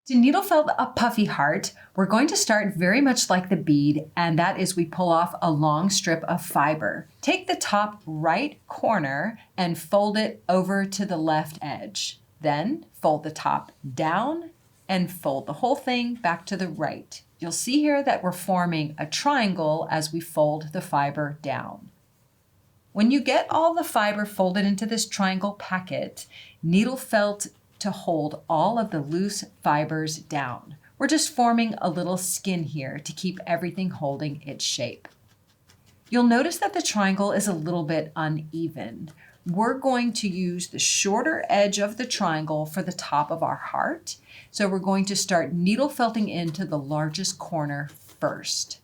To needle felt a puffy heart, we're going to start very much like the bead, and that is we pull off a long strip of fiber. Take the top right corner and fold it over to the left edge. Then fold the top down and fold the whole thing back to the right. You'll see here that we're forming a triangle as we fold the fiber down. When you get all the fiber folded into this triangle packet, needle felt to hold all of the loose fibers down. We're just forming a little skin here to keep everything holding its shape. You'll notice that the triangle is a little bit uneven. We're going to use the shorter edge of the triangle for the top of our heart. So we're going to start needle felting into the largest corner first.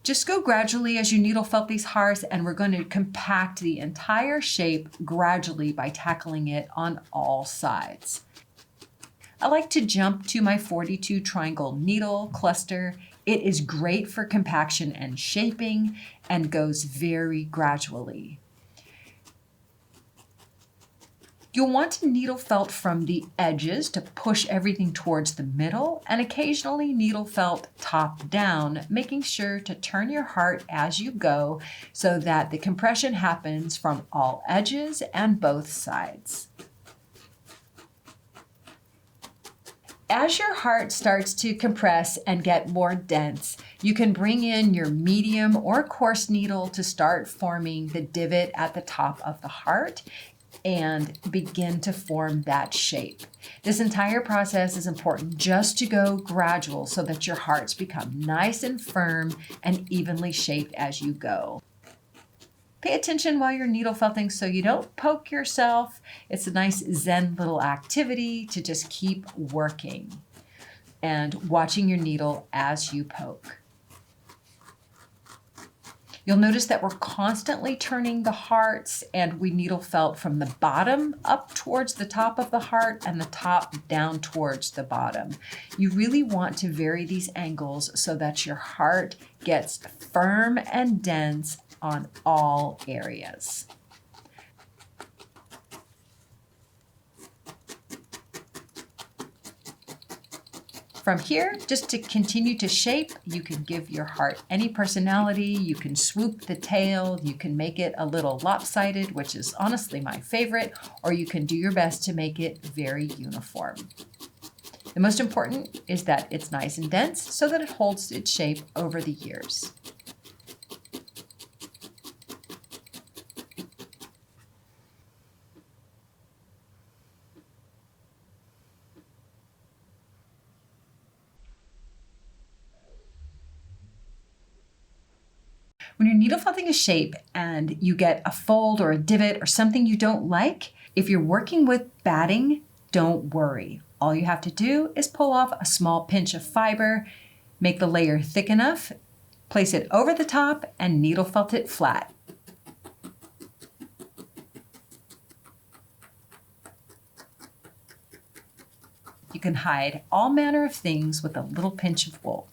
Just go gradually as you needle felt these hearts, and we're going to compact the entire shape gradually by tackling it on all sides. I like to jump to my 42 triangle needle cluster. It is great for compaction and shaping and goes very gradually. You'll want to needle felt from the edges to push everything towards the middle, and occasionally needle felt top down, making sure to turn your heart as you go so that the compression happens from all edges and both sides. As your heart starts to compress and get more dense, you can bring in your medium or coarse needle to start forming the divot at the top of the heart and begin to form that shape. This entire process is important just to go gradual so that your hearts become nice and firm and evenly shaped as you go. Pay attention while you're needle felting so you don't poke yourself. It's a nice Zen little activity to just keep working and watching your needle as you poke. You'll notice that we're constantly turning the hearts, and we needle felt from the bottom up towards the top of the heart and the top down towards the bottom. You really want to vary these angles so that your heart gets firm and dense on all areas. From here, just to continue to shape, you can give your heart any personality. You can swoop the tail, you can make it a little lopsided, which is honestly my favorite, or you can do your best to make it very uniform. The most important is that it's nice and dense so that it holds its shape over the years. When you're needle felting a shape and you get a fold or a divot or something you don't like, if you're working with batting, don't worry. All you have to do is pull off a small pinch of fiber, make the layer thick enough, place it over the top, and needle felt it flat. You can hide all manner of things with a little pinch of wool.